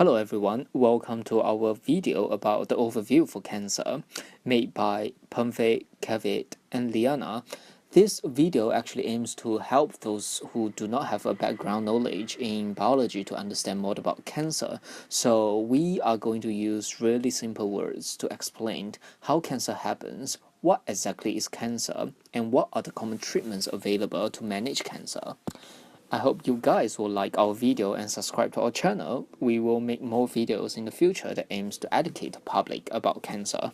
Hello everyone, welcome to our video about the overview for cancer made by Pengfei, Kevin, and Liana. This video actually aims to help those who do not have a background knowledge in biology to understand more about cancer. So we are going to use really simple words to explain how cancer happens, what exactly is cancer, and what are the common treatments available to manage cancer. I hope you guys will like our video and subscribe to our channel. We will make more videos in the future that aims to educate the public about cancer.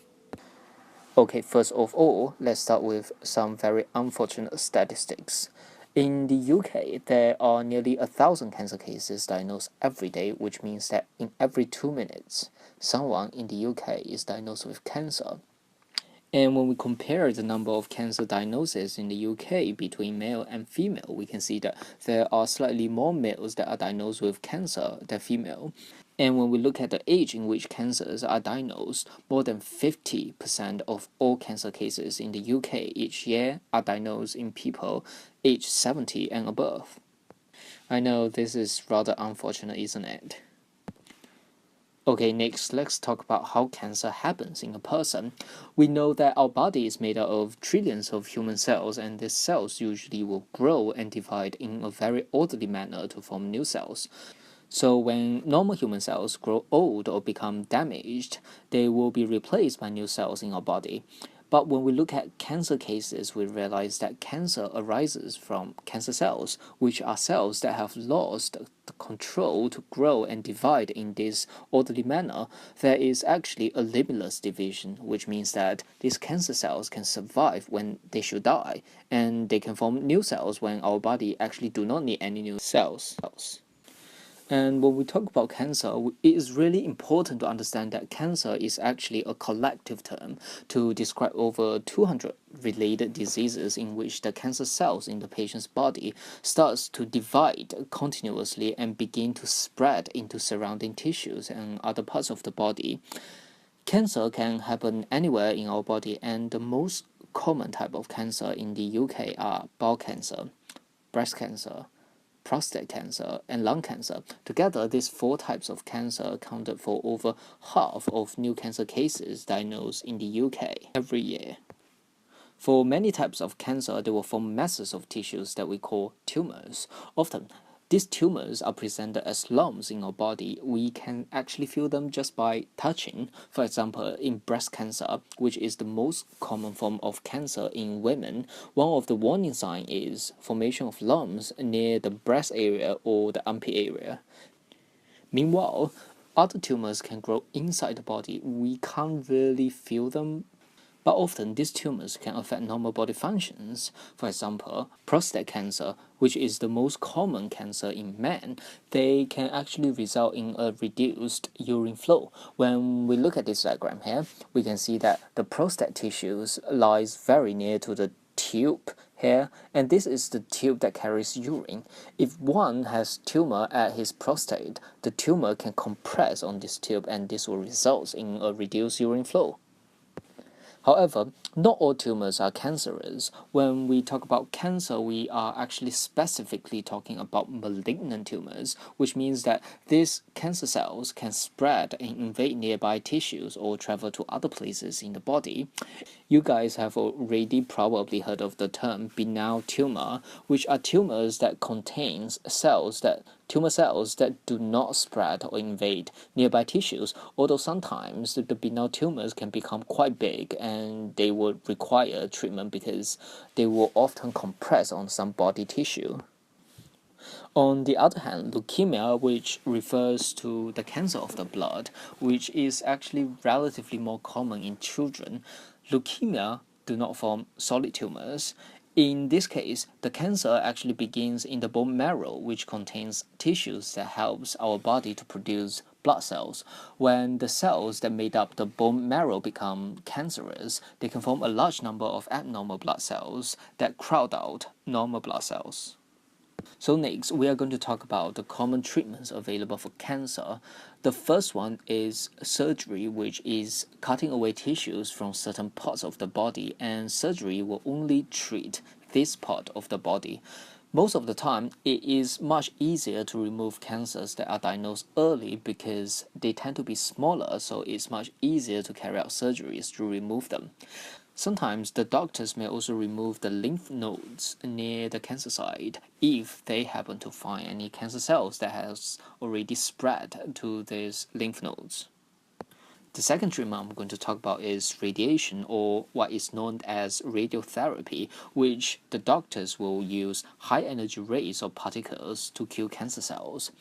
Okay, first of all, let's start with some very unfortunate statistics. In the UK, there are nearly 1,000 cancer cases diagnosed every day, which means that in every 2 minutes, someone in the UK is diagnosed with cancer. And when we compare the number of cancer diagnoses in the UK between male and female, we can see that there are slightly more males that are diagnosed with cancer than female. And when we look at the age in which cancers are diagnosed, more than 50% of all cancer cases in the UK each year are diagnosed in people aged 70 and above. I know this is rather unfortunate, isn't it? Okay, next, let's talk about how cancer happens in a person. We know that our body is made up of trillions of human cells, and these cells usually will grow and divide in a very orderly manner to form new cells. So when normal human cells grow old or become damaged, they will be replaced by new cells in our body. But when we look at cancer cases, we realize that cancer arises from cancer cells, which are cells that have lost the control to grow and divide in this orderly manner. There is actually a limitless division, which means that these cancer cells can survive when they should die, and they can form new cells when our body actually do not need any new cells. And when we talk about cancer, it is really important to understand that cancer is actually a collective term to describe over 200 related diseases in which the cancer cells in the patient's body starts to divide continuously and begin to spread into surrounding tissues and other parts of the body. Cancer can happen anywhere in our body, and the most common type of cancer in the UK are bowel cancer, breast cancer, prostate cancer, and lung cancer. Together, these four types of cancer accounted for over half of new cancer cases diagnosed in the UK every year. For many types of cancer, they will form masses of tissues that we call tumors. Often, these tumors are presented as lumps in our body. We can actually feel them just by touching. For example, in breast cancer, which is the most common form of cancer in women, one of the warning signs is formation of lumps near the breast area or the armpit area. Meanwhile, other tumors can grow inside the body. We can't really feel them, but often these tumors can affect normal body functions. For example, prostate cancer, which is the most common cancer in men, they can actually result in a reduced urine flow. When we look at this diagram here, we can see that the prostate tissues lies very near to the tube here, and this is the tube that carries urine. If one has tumor at his prostate, the tumor can compress on this tube, and this will result in a reduced urine flow. However, not all tumors are cancerous. When we talk about cancer, we are actually specifically talking about malignant tumors, which means that these cancer cells can spread and invade nearby tissues or travel to other places in the body. You guys have already probably heard of the term benign tumor, which are tumors that contains tumor cells that do not spread or invade nearby tissues, although sometimes the benign tumors can become quite big and they would require treatment because they will often compress on some body tissue. On the other hand, leukemia, which refers to the cancer of the blood, which is actually relatively more common in children, leukemia do not form solid tumors. In this case, the cancer actually begins in the bone marrow, which contains tissues that helps our body to produce blood cells. When the cells that made up the bone marrow become cancerous, they can form a large number of abnormal blood cells that crowd out normal blood cells. So next, we are going to talk about the common treatments available for cancer. The first one is surgery, which is cutting away tissues from certain parts of the body, and surgery will only treat this part of the body. Most of the time, it is much easier to remove cancers that are diagnosed early because they tend to be smaller, so it's much easier to carry out surgeries to remove them. Sometimes the doctors may also remove the lymph nodes near the cancer site if they happen to find any cancer cells that has already spread to these lymph nodes. The second treatment I'm going to talk about is radiation, or what is known as radiotherapy, which the doctors will use high energy rays or particles to kill cancer cells.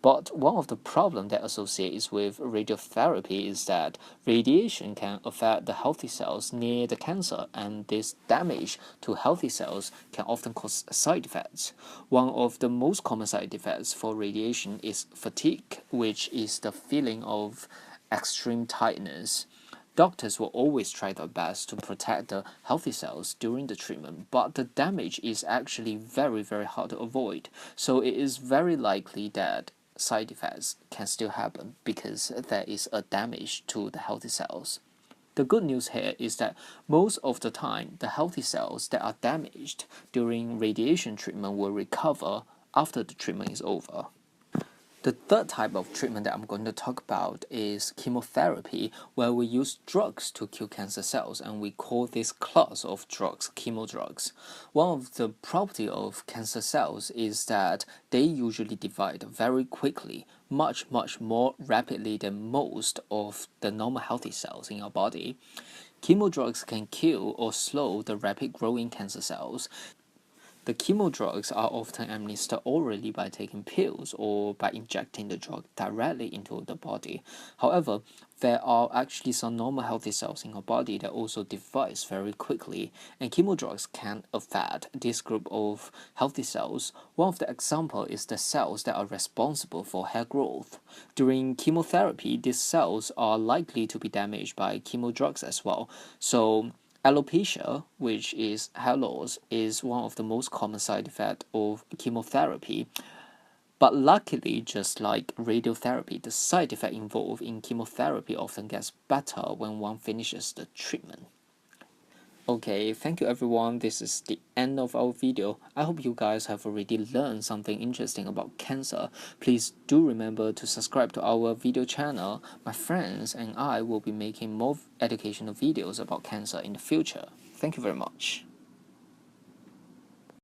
But one of the problems that associates with radiotherapy is that radiation can affect the healthy cells near the cancer, and this damage to healthy cells can often cause side effects. One of the most common side effects for radiation is fatigue, which is the feeling of extreme tiredness. Doctors will always try their best to protect the healthy cells during the treatment, but the damage is actually very hard to avoid. So it is very likely that side effects can still happen because there is a damage to the healthy cells. The good news here is that most of the time, the healthy cells that are damaged during radiation treatment will recover after the treatment is over. The third type of treatment that I'm going to talk about is chemotherapy, where we use drugs to kill cancer cells, and we call this class of drugs chemodrugs. One of the property of cancer cells is that they usually divide very quickly, much more rapidly than most of the normal healthy cells in our body. Chemodrugs can kill or slow the rapid growing cancer cells. The chemodrugs are often administered orally by taking pills or by injecting the drug directly into the body. However, there are actually some normal healthy cells in our body that also divide very quickly, and chemodrugs can affect this group of healthy cells. One of the examples is the cells that are responsible for hair growth. During chemotherapy, these cells are likely to be damaged by chemodrugs as well. So alopecia, which is hair loss, is one of the most common side effects of chemotherapy. But luckily, just like radiotherapy, the side effect involved in chemotherapy often gets better when one finishes the treatment. Okay, thank you everyone. This is the end of our video. I hope you guys have already learned something interesting about cancer. Please do remember to subscribe to our video channel. My friends and I will be making more educational videos about cancer in the future. Thank you very much.